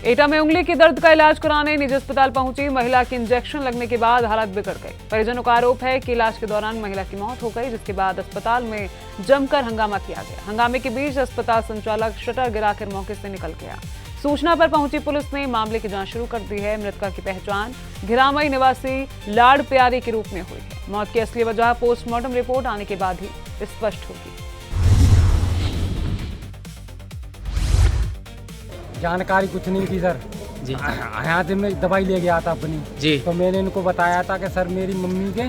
एटा में उंगली की दर्द का इलाज कराने निजी अस्पताल पहुंची महिला की इंजेक्शन लगने के बाद हालत बिगड़ गई। परिजनों का आरोप है कि इलाज के दौरान महिला की मौत हो गई, जिसके बाद अस्पताल में जमकर हंगामा किया गया। हंगामे के बीच अस्पताल संचालक शटर गिराकर मौके से निकल गया। सूचना पर पहुंची पुलिस ने मामले की जांच शुरू कर दी है। मृतका की पहचान घिरामई निवासी लाड़ प्यारी के रूप में हुई है। मौत की असली वजह पोस्टमार्टम रिपोर्ट आने के बाद ही स्पष्ट होगी। जानकारी कुछ नहीं थी सर जी। यहाँ से मैं दवाई ले गया था अपनी जी, तो मैंने इनको बताया था कि सर मेरी मम्मी के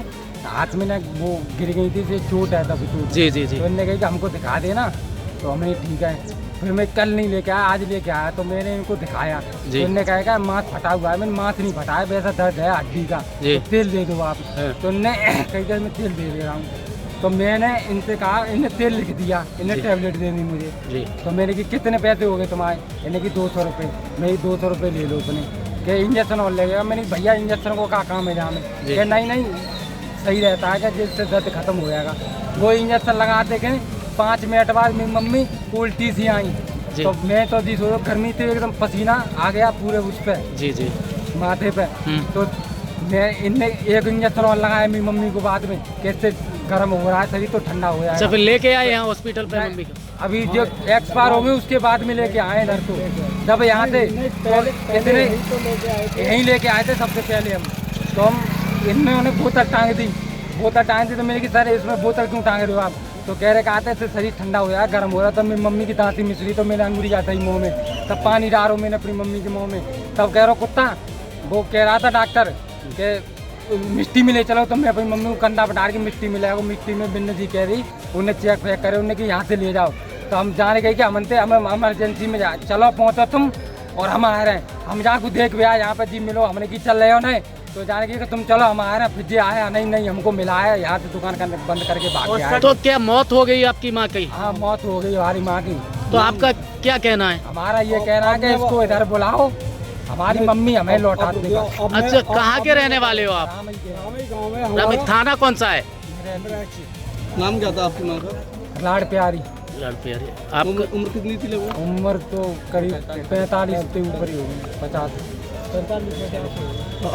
हाथ में ना वो गिर गई थी, से चोट है तब जी जी जी। तो इन्होंने कहा कि हमको दिखा देना, तो हमने ठीक है। फिर मैं कल नहीं लेके आया, आज लेके आया, तो मैंने इनको दिखाया। तो इन्होंने कहा कि मांस फटा हुआ है। मैंने मांस नहीं फटाया, वैसा दर्द है हड्डी का, तो तेल दे दो आप। तो इन्होंने कही मैं तेल दे रहा हूँ। तो मैंने इनसे कहा, इन्हें तेल लिख दिया, इन्हें टैबलेट देनी मुझे जी। तो मैंने कि कितने पैसे हो गए तुम्हारे? इन्हें कि 200 रुपये। मैं 200 रुपये ले लो अपने, कि इंजेक्शन और लगेगा। मैंने भैया इंजेक्शन को क्या काम है जहाँ में? कि नहीं सही रहता है, कि जिससे दर्द खत्म हो जाएगा। वो इंजेक्शन लगाते के 5 मिनट बाद मेरी मम्मी उल्टी सी आई। तो मैं तो जी सोचो गर्मी थी, एकदम पसीना आ गया पूरे उस पर जी जी माथे पे। तो मैं इनने एक इंजेक्शन और लगाया मेरी मम्मी को बाद में, कैसे गर्म हो रहा है शरीर, तो ठंडा हो जाएगा। फिर लेके आए यहाँ हॉस्पिटल पे मम्मी को? अभी जो एक्सपायर हो गए उसके बाद में लेके आए इधर। तो जब यहाँ से इतने यहीं लेके आए थे सबसे पहले हम, तो हम इनमें उन्हें बोतल टांग दी। तो मैंने कि सर इसमें बोतल क्यों टांग रहे हो आप? तो कह रहे कहते हैं शरीर ठंडा हो जाए, गर्म हो रहा। तब मेरी मम्मी की दांती मिसरी, तो मैंने अंगूरी जाता ही मुँह में, तब पानी डालो मैंने अपनी मम्मी के मुँह में। तब कह रहा कुत्ता, वो कह रहा था डॉक्टर कि मिट्टी में ले चलो। तो मैं अपनी मम्मी को कंधा पटार के मिट्टी में ले आया। मिट्टी में बिन्ने जी कह रही, उन्हें चेक फेक करे, उन्हें कि यहाँ से ले जाओ। तो हम जाने गए कि हम इमरजेंसी में जा, चलो पहुँचो तुम, और हम आ रहे हैं। हम जहाँ को देख भी आए, यहाँ पे जी मिलो, हमने की चल रहे हो नहीं, तो जाने की तुम चलो हम आ रहे हैं। फिर जी आया, नहीं हमको मिला है, यहाँ से दुकान बंद करके भाग गया। तो क्या मौत हो गई आपकी माँ की? हाँ मौत हो गई हमारी माँ की। तो आपका क्या कहना है? हमारा ये कहना है कि इसको इधर बुलाओ, हमारी मम्मी हमें लौटा देगा। अच्छा, कहाँ के रहने वाले हो आप? रामी थाना कौन सा है? नाम क्या था आपकी माँ का? लाड़ प्यारी। लाड़ प्यारी। आप उम्र कितनी थी लगभग? उम्र तो करीब 45 के ऊपर ही होगी, 50। तो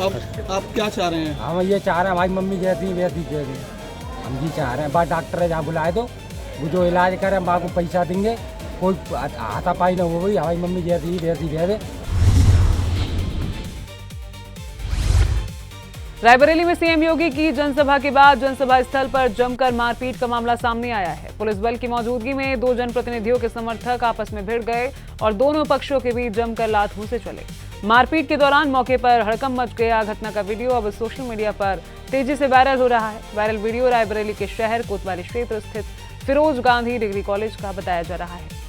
आप क्या चाह रहे हैं? हम ये चाह रहे हैं हमारी मम्मी जैसी वैसी जैसी हम जी चाह रहे हैं। बात डॉक्टर है जहाँ बुलाए दो, वो जो इलाज करे हम को पैसा देंगे, कोई हाथापाई ना हो गई। हमारी मम्मी जैसी वैसी रहे। रायबरेली में सीएम योगी की जनसभा के बाद जनसभा स्थल पर जमकर मारपीट का मामला सामने आया है। पुलिस बल की मौजूदगी में 2 जनप्रतिनिधियों के समर्थक आपस में भिड़ गए और दोनों पक्षों के बीच जमकर लात-घूंसे चले। मारपीट के दौरान मौके पर हड़कंप मच गया। घटना का वीडियो अब सोशल मीडिया पर तेजी से वायरल हो रहा है। वायरल वीडियो रायबरेली के शहर कोतवाली क्षेत्र स्थित फिरोज गांधी डिग्री कॉलेज का बताया जा रहा है।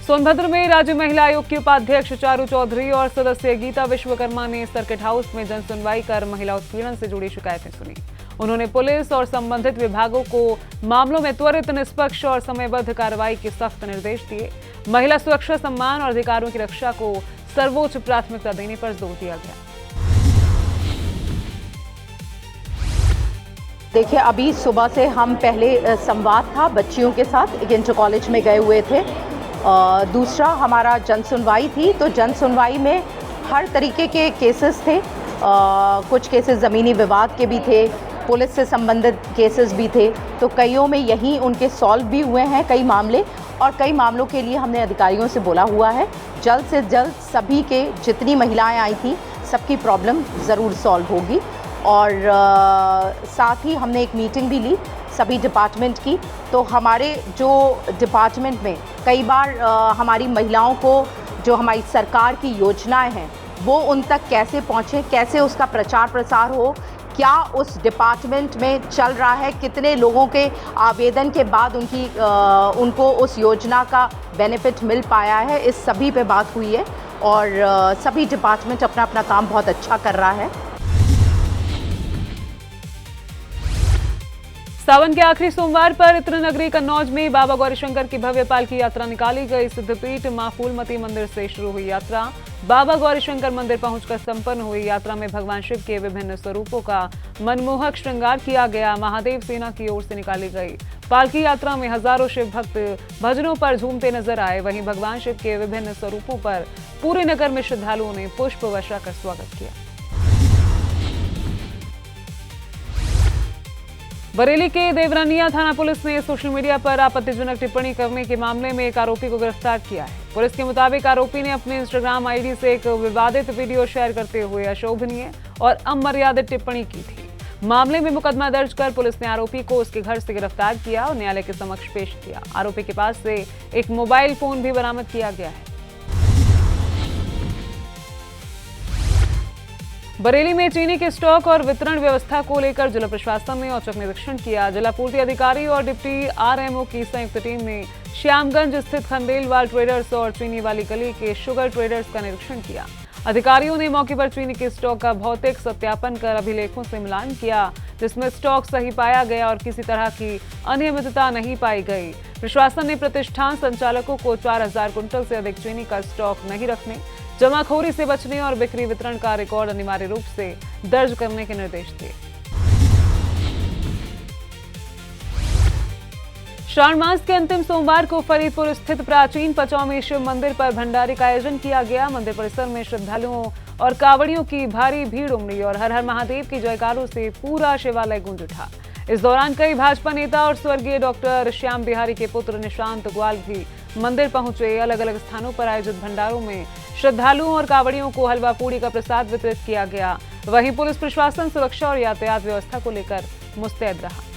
सोनभद्र में राज्य महिला आयोग की उपाध्यक्ष चारू चौधरी और सदस्य गीता विश्वकर्मा ने सर्किट हाउस में जन सुनवाई कर महिला उत्पीड़न से जुड़ी शिकायतें सुनी। उन्होंने पुलिस और संबंधित विभागों को मामलों में त्वरित, निष्पक्ष और समयबद्ध कार्रवाई के सख्त निर्देश दिए। महिला सुरक्षा, सम्मान और अधिकारों की रक्षा को सर्वोच्च प्राथमिकता देने पर जोर दिया गया। देखिए, अभी सुबह से हम पहले संवाद था बच्चियों के साथ, एक इंटर कॉलेज में गए हुए थे। दूसरा हमारा जन सुनवाई थी। तो जन सुनवाई में हर तरीके के केसेस थे। कुछ केसेस ज़मीनी विवाद के भी थे, पुलिस से संबंधित केसेस भी थे। तो कईयों में यहीं उनके सॉल्व भी हुए हैं कई मामले, और कई मामलों के लिए हमने अधिकारियों से बोला हुआ है जल्द से जल्द सभी के, जितनी महिलाएं आई थी सबकी प्रॉब्लम ज़रूर सॉल्व होगी। और साथ ही हमने एक मीटिंग भी ली सभी डिपार्टमेंट की। तो हमारे जो डिपार्टमेंट में कई बार हमारी महिलाओं को जो हमारी सरकार की योजनाएं हैं वो उन तक कैसे पहुँचे, कैसे उसका प्रचार प्रसार हो, क्या उस डिपार्टमेंट में चल रहा है, कितने लोगों के आवेदन के बाद उनको उस योजना का बेनिफिट मिल पाया है, इस सभी पे बात हुई है। और सभी डिपार्टमेंट अपना अपना काम बहुत अच्छा कर रहा है। सावन के आखिरी सोमवार पर इत्र नगरी कन्नौज में बाबा गौरीशंकर की भव्य पालकी यात्रा निकाली गई। सिद्धपीठ मां फूलमती मंदिर से शुरू हुई यात्रा बाबा गौरीशंकर मंदिर पहुंचकर संपन्न हुई। यात्रा में भगवान शिव के विभिन्न स्वरूपों का मनमोहक श्रृंगार किया गया। महादेव सेना की ओर से निकाली गई पालकी यात्रा में हजारों शिव भक्त भजनों पर झूमते नजर आए। वहीं भगवान शिव के विभिन्न स्वरूपों पर पूरे नगर में श्रद्धालुओं ने पुष्प वर्षा कर स्वागत किया। बरेली के देवरानिया थाना पुलिस ने सोशल मीडिया पर आपत्तिजनक टिप्पणी करने के मामले में एक आरोपी को गिरफ्तार किया है। पुलिस के मुताबिक आरोपी ने अपने इंस्टाग्राम आईडी से एक विवादित वीडियो शेयर करते हुए अशोभनीय और अमर्यादित टिप्पणी की थी। मामले में मुकदमा दर्ज कर पुलिस ने आरोपी को उसके घर से गिरफ्तार किया और न्यायालय के समक्ष पेश किया। आरोपी के पास से एक मोबाइल फोन भी बरामद किया गया है। बरेली में चीनी के स्टॉक और वितरण व्यवस्था को लेकर जिला प्रशासन ने औचक निरीक्षण किया। जिला पूर्ति अधिकारी और डिप्टी आरएमओ की संयुक्त टीम ने श्यामगंज स्थित खंडेलवाल ट्रेडर्स और चीनी वाली गली के शुगर ट्रेडर्स का निरीक्षण किया। अधिकारियों ने मौके पर चीनी के स्टॉक का भौतिक सत्यापन कर अभिलेखों से मिलान किया, जिसमें स्टॉक सही पाया गया और किसी तरह की अनियमितता नहीं पाई गई। प्रशासन ने प्रतिष्ठान संचालकों को 4000 कुंटल से अधिक चीनी का स्टॉक नहीं रखने, जमाखोरी से बचने और बिक्री वितरण का रिकॉर्ड अनिवार्य रूप से दर्ज करने के निर्देश दिए। श्रावण मास के अंतिम सोमवार को फरीदपुर स्थित प्राचीन पचौमी शिव मंदिर पर भंडारे का आयोजन किया गया। मंदिर परिसर में श्रद्धालुओं और कांवड़ियों की भारी भीड़ उमड़ी और हर हर महादेव की जयकारों से पूरा शिवालय गूंज उठा। इस दौरान कई भाजपा नेता और स्वर्गीय डॉक्टर श्याम बिहारी के पुत्र निशांत ग्वाल भी मंदिर पहुंचे। अलग अलग स्थानों पर आयोजित भंडारों में श्रद्धालुओं और कांवड़ियों को हलवा पूड़ी का प्रसाद वितरित किया गया। वहीं पुलिस प्रशासन सुरक्षा और यातायात व्यवस्था को लेकर मुस्तैद रहा।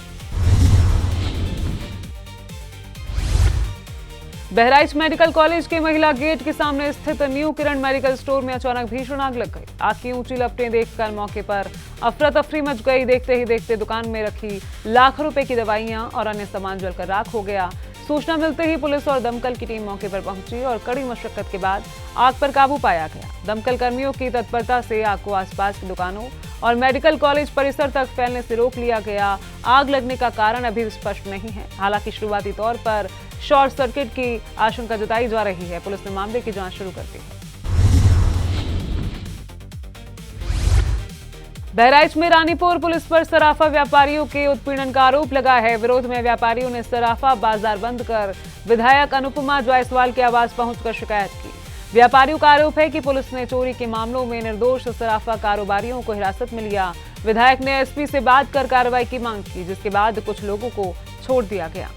बहराइच मेडिकल कॉलेज के महिला गेट के सामने स्थित न्यू किरण मेडिकल स्टोर में अचानक भीषण आग लग गई। आग की ऊंची लपटें देखकर मौके पर अफरा तफरी मच गई। देखते ही देखते दुकान में रखी लाखों रुपए की दवाइयां और अन्य सामान जलकर राख हो गया। सूचना मिलते ही पुलिस और दमकल की टीम मौके पर पहुंची और कड़ी मशक्कत के बाद आग पर काबू पाया गया। दमकल कर्मियों की तत्परता से आग को आसपास की दुकानों और मेडिकल कॉलेज परिसर तक फैलने से रोक लिया गया। आग लगने का कारण अभी स्पष्ट नहीं है। हालांकि शुरुआती तौर पर शॉर्ट सर्किट की आशंका जताई जा रही है। पुलिस ने मामले की जांच शुरू कर दी है। बहराइच में रानीपुर पुलिस पर सराफा व्यापारियों के उत्पीड़न का आरोप लगा है। विरोध में व्यापारियों ने सराफा बाजार बंद कर विधायक अनुपमा जायसवाल के आवास पहुंचकर शिकायत की। व्यापारियों का आरोप है कि पुलिस ने चोरी के मामलों में निर्दोष सराफा कारोबारियों को हिरासत में लिया। विधायक ने एसपी से बात कर कार्रवाई की मांग की, जिसके बाद कुछ लोगों को छोड़ दिया गया।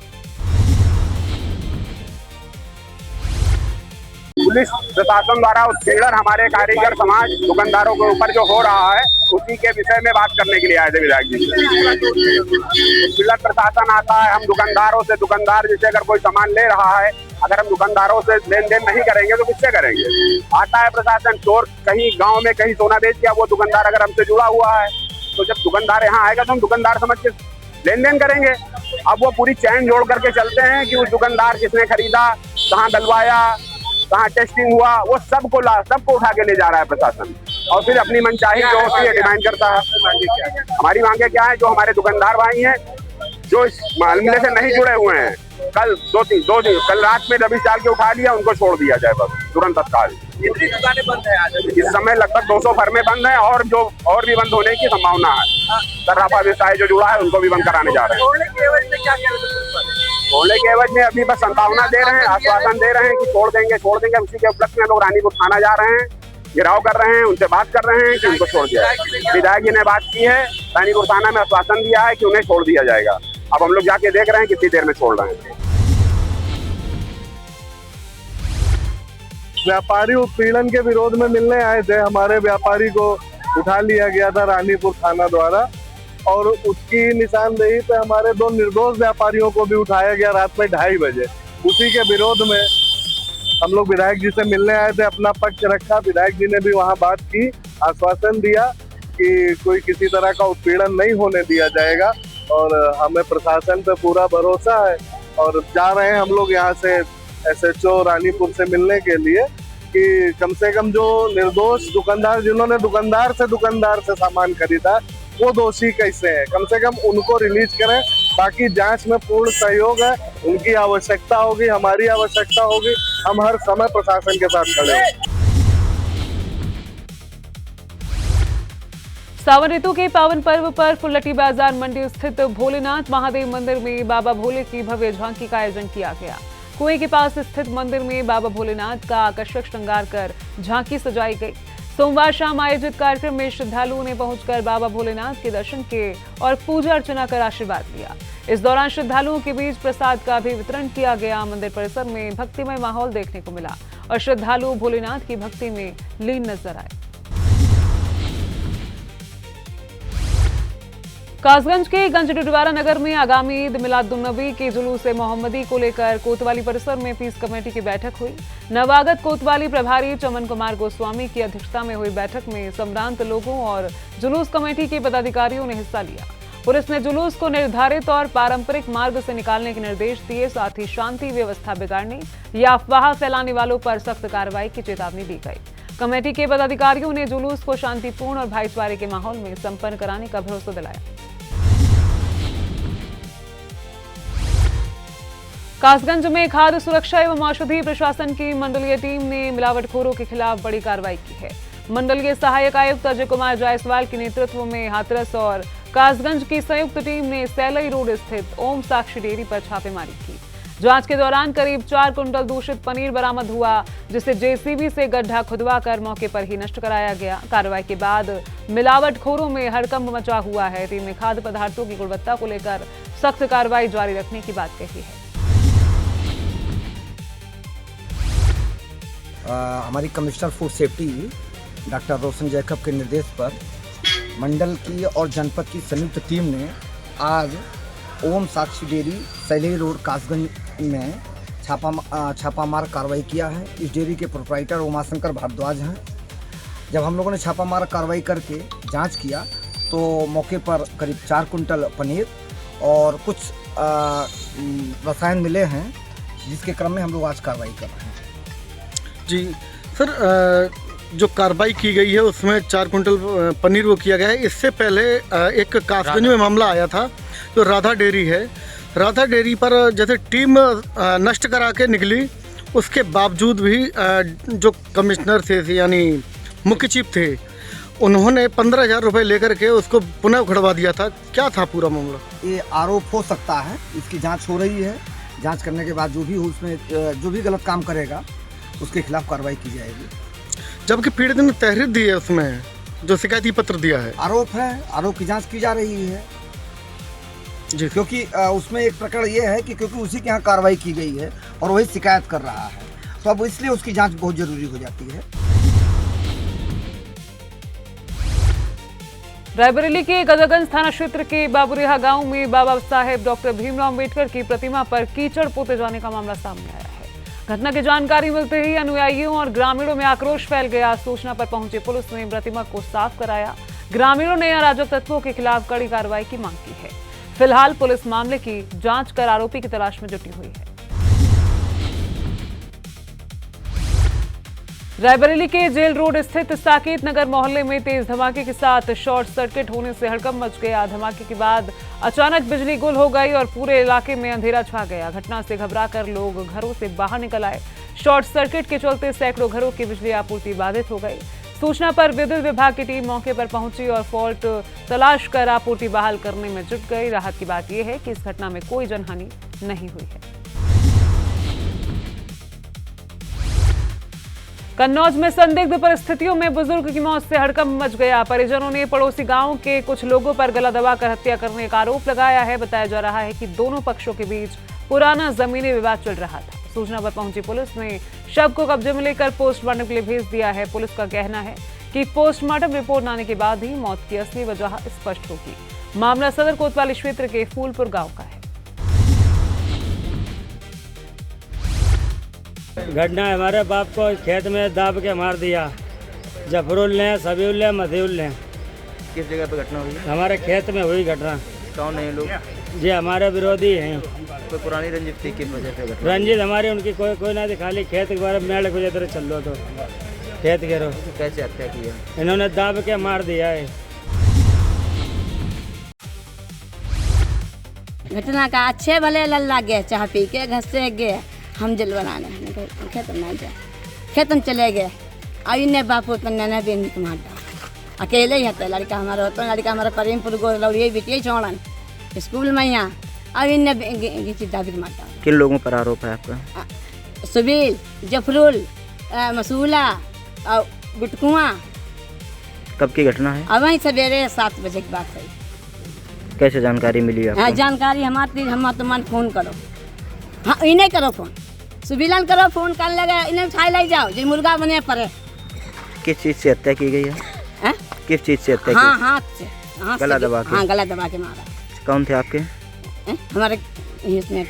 पुलिस प्रशासन द्वारा उत्पीड़न हमारे कारीगर समाज दुकानदारों के ऊपर जो हो रहा है उसी के विषय में बात करने के लिए आए थे विधायक जी। उत्पीड़न प्रशासन आता है, हम दुकानदारों से, दुकानदार जैसे अगर कोई सामान ले रहा है, अगर हम दुकानदारों से लेन देन नहीं करेंगे तो किससे करेंगे। आता है प्रशासन, चोर कहीं गाँव में कहीं सोना बेच दिया, वो दुकानदार अगर हमसे जुड़ा हुआ है तो जब दुकानदार यहाँ आएगा तो हम दुकानदार समझ के लेन देन करेंगे। अब वो पूरी चैन जोड़ करके चलते हैं कि उस दुकानदार किसने खरीदा, कहाँ डलवाया, कहाँ टेस्टिंग हुआ, वो सबको उठा के ले जा रहा है प्रशासन और फिर अपनी मनचाही जो होती है डिमांड करता है। हमारी मांगे क्या है, जो हमारे दुकानदार भाई हैं जो इस मामले से नहीं जुड़े हुए हैं, कल दो दिन कल रात में रवि चाल के उठा लिया, उनको छोड़ दिया जाए बस तुरंत तत्काल। कितनी दुकानें बंद है आज? इस समय लगभग 200 फर्में बंद हैं और भी बंद होने की संभावना है। सराफा व्यवसाय जो जुड़ा है उनको भी बंद कराने जा रहे हैं। छोड़ने के एवज में क्या कह रहे थे? छोड़ने के एवज में अभी बस संभावना दे रहे हैं, आश्वासन दे रहे हैं कि छोड़ देंगे। उसी के उपलक्ष्य में लोग रानीपुर थाना जा रहे हैं, घेराव कर रहे हैं, उनसे बात कर रहे हैं कि उनको छोड़ दिया जाए। विधायक जी ने बात की है, रानीपुर थाना में आश्वासन दिया है कि उन्हें छोड़ दिया जाएगा। अब हम लोग जाके देख रहे हैं कितनी देर में छोड़ रहे हैं। व्यापारी उत्पीड़न के विरोध में मिलने आए थे, हमारे व्यापारी को उठा लिया गया था रानीपुर थाना द्वारा और उसकी निशानदेही पे हमारे 2 निर्दोष व्यापारियों को भी उठाया गया रात में 2:30 बजे। उसी के विरोध में हम लोग विधायक जी से मिलने आए थे, अपना पक्ष रखा। विधायक जी ने भी वहां बात की, आश्वासन दिया कि कोई किसी तरह का उत्पीड़न नहीं होने दिया जाएगा और हमें प्रशासन पे पूरा भरोसा है। और जा रहे हैं हम लोग यहाँ से SHO रानीपुर से मिलने के लिए कि कम से कम जो निर्दोष दुकानदार जिन्होंने दुकानदार से सामान खरीदा वो दोषी कैसे हैं, कम से कम उनको रिलीज करें बाकी जांच में पूर्ण सहयोग है। उनकी आवश्यकता होगी, हमारी आवश्यकता होगी, हम हर समय प्रशासन के साथ खड़े हैं। सावन ऋतु के पावन पर्व पर फुलटी बाजार मंडी स्थित भोलेनाथ महादेव मंदिर में बाबा भोले की भव्य झांकी का आयोजन किया गया। कुएं के पास स्थित मंदिर में बाबा भोलेनाथ का आकर्षक श्रृंगार कर झांकी सजाई गई। सोमवार शाम आयोजित कार्यक्रम में श्रद्धालुओं ने पहुंचकर बाबा भोलेनाथ के दर्शन किए और पूजा अर्चना कर आशीर्वाद लिया। इस दौरान श्रद्धालुओं के बीच प्रसाद का भी वितरण किया गया। मंदिर परिसर में भक्तिमय माहौल देखने को मिला और श्रद्धालु भोलेनाथ की भक्ति में लीन नजर आए। कासगंज के गंजडुडवारा नगर में आगामी ईद मिलादुन्नबी के जुलूस मोहम्मदी को लेकर कोतवाली परिसर में पीस कमेटी की बैठक हुई। नवागत कोतवाली प्रभारी चमन कुमार गोस्वामी की अध्यक्षता में हुई बैठक में संभ्रांत लोगों और जुलूस कमेटी के पदाधिकारियों ने हिस्सा लिया। पुलिस ने जुलूस को निर्धारित और पारंपरिक मार्ग से निकालने के निर्देश दिए। साथ ही शांति व्यवस्था बिगाड़ने या अफवाह फैलाने वालों पर सख्त कार्रवाई की चेतावनी दी गई। कमेटी के पदाधिकारियों ने जुलूस को शांतिपूर्ण और भाईचारे के माहौल में संपन्न कराने का भरोसा दिलाया। कासगंज में खाद्य सुरक्षा एवं औषधि प्रशासन की मंडलीय टीम ने मिलावटखोरों के खिलाफ बड़ी कार्रवाई की है। मंडलीय सहायक आयुक्त अजय कुमार जायसवाल के नेतृत्व में हाथरस और कासगंज की संयुक्त टीम ने सैलई रोड स्थित ओम साक्षी डेयरी पर छापेमारी की। जांच के दौरान करीब 4 कुंटल दूषित पनीर बरामद हुआ, जिसे जेसीबी से गड्ढा खुदवाकर मौके पर ही नष्ट कराया गया। कार्रवाई के बाद मिलावटखोरों में हड़कंप मचा हुआ है। टीम ने खाद्य पदार्थों की गुणवत्ता को लेकर सख्त कार्रवाई जारी रखने की बात कही है। हमारी कमिश्नर फूड सेफ्टी डॉक्टर रोशन जैकब के निर्देश पर मंडल की और जनपद की संयुक्त टीम ने आज ओम साक्षी डेयरी सैलई रोड कासगंज में छापामार कार्रवाई किया है। इस डेयरी के प्रोप्राइटर उमाशंकर भारद्वाज हैं। जब हम लोगों ने छापामार कार्रवाई करके जांच किया तो मौके पर करीब 4 कुंटल पनीर और कुछ रसायन मिले हैं, जिसके क्रम में हम लोग आज कार्रवाई कर रहे हैं। जी सर, जो कार्रवाई की गई है उसमें 4 कुंटल पनीर वो किया गया है। इससे पहले एक कासगंज में मामला आया था, जो राधा डेयरी है। राधा डेयरी पर जैसे टीम नष्ट करा के निकली, उसके बावजूद भी जो कमिश्नर थे यानी मुख्य चीफ थे, उन्होंने 15,000 रुपये लेकर के उसको पुनः उखड़वा दिया था। क्या था पूरा मामला? ये आरोप हो सकता है, इसकी जाँच हो रही है। जाँच करने के बाद जो भी उसमें जो भी गलत काम करेगा उसके खिलाफ कार्रवाई की जाएगी। जबकि पीड़ित ने तहरीर दी है, उसमें जो शिकायती पत्र दिया है, आरोप है, आरोप की जांच की जा रही है जी। क्योंकि उसमें एक प्रकरण ये है कि क्योंकि उसी के यहाँ कार्रवाई की गई है और वही शिकायत कर रहा है, तो अब इसलिए उसकी जांच बहुत जरूरी हो जाती है। रायबरेली के गजागंज थाना क्षेत्र के बाबुरेहा गांव में बाबा साहेब डॉक्टर भीमराव अम्बेडकर की प्रतिमा पर कीचड़ पोते जाने का मामला सामने आया है। घटना की जानकारी मिलते ही अनुयायियों और ग्रामीणों में आक्रोश फैल गया। सूचना पर पहुंची पुलिस ने प्रतिमा को साफ कराया। ग्रामीणों ने अराजक तत्वों के खिलाफ कड़ी कार्रवाई की मांग की है। फिलहाल पुलिस मामले की जांच कर आरोपी की तलाश में जुटी हुई है। रायबरेली के जेल रोड स्थित साकेत नगर मोहल्ले में तेज धमाके के साथ शॉर्ट सर्किट होने से हड़कंप मच गया। धमाके के बाद अचानक बिजली गुल हो गई और पूरे इलाके में अंधेरा छा गया। घटना से घबराकर लोग घरों से बाहर निकल आए। शॉर्ट सर्किट के चलते सैकड़ों घरों की बिजली आपूर्ति बाधित हो गई। सूचना पर विद्युत विभाग की टीम मौके पर पहुंची और फॉल्ट तलाश कर आपूर्ति बहाल करने में जुट गई। राहत की बात यह है कि इस घटना में कोई जनहानि नहीं हुई है। कन्नौज में संदिग्ध परिस्थितियों में बुजुर्ग की मौत से हड़कंप मच गया। परिजनों ने पड़ोसी गांव के कुछ लोगों पर गला दबाकर हत्या करने का आरोप लगाया है। बताया जा रहा है कि दोनों पक्षों के बीच पुराना जमीनी विवाद चल रहा था। सूचना पर पहुंची पुलिस ने शव को कब्जे में लेकर पोस्टमार्टम के लिए भेज दिया है। पुलिस का कहना है कि पोस्टमार्टम रिपोर्ट आने के बाद ही मौत की असली वजह स्पष्ट होगी। मामला सदर कोतवाली क्षेत्र के फूलपुर गाँव का है। घटना हमारे बाप को खेत में दाब के मार दिया। जफरुल ने, सबीउल ने, मसीउल ने। किस जगह पे घटना हुई? हमारे खेत में हुई घटना। कौन है ये लोग? जी हमारे विरोधी हैं। कोई पुरानी रंजिश थी, किस वजह से घटना? रंजित हमारी उनकी कोई ना थी, खाली खेत के बारे में मेड़ को चल लो तो खेत के रो। कैसे हत्या की है? इन्होंने दाब के मार दिया है। घटना का अच्छे भले लल्ला गए, चाह पी के घर से गए, हम जल बनाने खेत में जाए, खेत में चले गए। अब इन्हें बापू तो नैना बेन को मार डाल, अकेले ही है। लड़का हमारा होता है, लड़का हमारा करीमपुर गो लौड़िए बिटिए छोड़न स्कूल में यहाँ। अब इन्हें घीची दाबी मार डाल। किन लोगों पर आरोप है आपका? सुबील, जफरुल, मसूला और गुटकुआ। कब की घटना है? अब वहीं सवेरे 7 बजे की बात है। कैसे जानकारी मिली आपको? हाँ, जानकारी हमारी हम तो मन फोन करो। हाँ, इन्हें करो फोन, सुबीलन करो फोन कर लगे, इन्हें उठाई ले जाओ जो मुर्गा बने पड़े। किस चीज़ से हत्या की गई है? किस चीज़ से हत्या? हाँ, हाथ से, गला दबा के? हाँ, गला दबा के मारा। कौन थे आपके? हमारे इसमें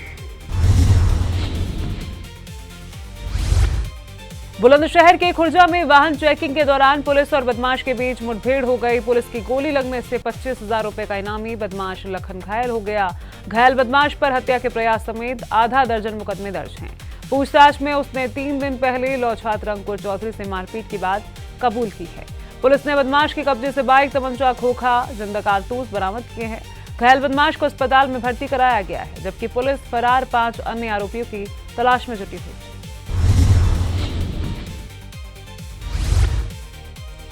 बुलंदशहर के खुर्जा में वाहन चेकिंग के दौरान पुलिस और बदमाश के बीच मुठभेड़ हो गई। पुलिस की गोली लगने से 25,000 रुपए का इनामी बदमाश लखन घायल हो गया। घायल बदमाश पर हत्या के प्रयास समेत आधा दर्जन मुकदमे दर्ज हैं। पूछताछ में उसने 3 दिन पहले लौ छात्र अंकुर चौधरी से मारपीट की बात कबूल की है। पुलिस ने बदमाश के कब्जे से बाइक, तमंचा, खोखा, जिंदा कारतूस बरामद किए हैं। घायल बदमाश को अस्पताल में भर्ती कराया गया है, जबकि पुलिस फरार 5 अन्य आरोपियों की तलाश में जुटी हुई।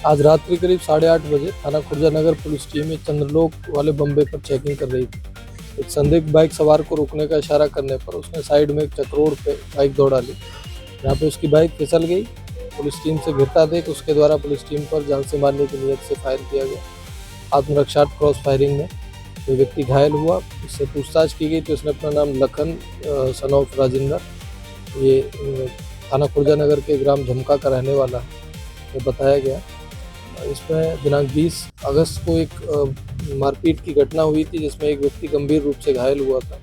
आज रात्रि करीब 8:30 बजे थाना खुर्जा नगर पुलिस टीम में चंद्रलोक वाले बम्बे पर चेकिंग कर रही थी। एक संदिग्ध बाइक सवार को रोकने का इशारा करने पर उसने साइड में एक चक्रोड़ पे बाइक दौड़ा ली, जहाँ पे उसकी बाइक फिसल गई। पुलिस टीम से गिरता देख उसके द्वारा पुलिस टीम पर जान से मारने की नीयत से फायर किया गया। आत्मरक्षार्थ क्रॉस फायरिंग में ये व्यक्ति घायल हुआ। इससे पूछताछ की गई तो उसने अपना नाम लखन सन ऑफ राजेंद्र, ये थाना खुर्जा नगर के ग्राम झमका का रहने वाला है, ये बताया गया। इसमें दिनांक 20 अगस्त को एक मारपीट की घटना हुई थी, जिसमें एक व्यक्ति गंभीर रूप से घायल हुआ था।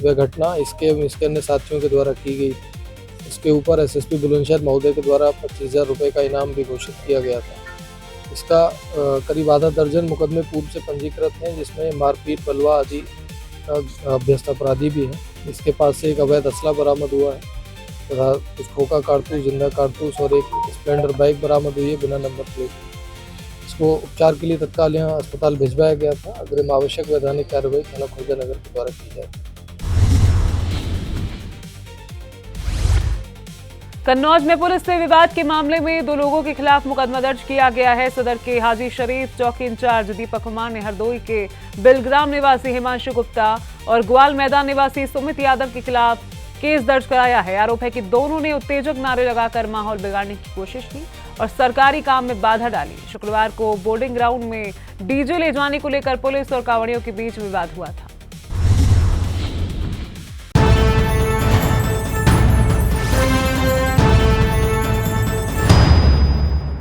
वह घटना इसके अन्य साथियों के द्वारा की गई थी। इसके ऊपर एसएसपी बुलंदशहर महोदय के द्वारा 25,000 रुपये का इनाम भी घोषित किया गया था। इसका करीब आधा दर्जन मुकदमे पूर्व से पंजीकृत हैं, जिसमें मारपीट, बलवा आदि अभ्यस्त अपराधी भी हैं। इसके पास से एक अवैध असला बरामद हुआ है तथा कुछ खोखा कारतूस, जिंदा कारतूस और एक स्प्लेंडर बाइक बरामद हुई है बिना नंबर प्लेट। इसको उपचार के लिए तत्काल यहाँ अस्पताल भिजवाया गया था। अग्रिम आवश्यक वैधानिक कार्रवाई थाना खुर्जा नगर के द्वारा की जाएगी। कन्नौज में पुलिस से विवाद के मामले में 2 लोगों के खिलाफ मुकदमा दर्ज किया गया है। सदर के हाजी शरीफ चौकी इंचार्ज दीपक कुमार ने हरदोई के बिलग्राम निवासी हिमांशु गुप्ता और ग्वाल मैदान निवासी सुमित यादव के खिलाफ केस दर्ज कराया है। आरोप है कि दोनों ने उत्तेजक नारे लगाकर माहौल बिगाड़ने की कोशिश की और सरकारी काम में बाधा डाली। शुक्रवार को बोर्डिंग ग्राउंड में डीजे ले जाने को लेकर पुलिस और कांवड़ियों के बीच विवाद हुआ था।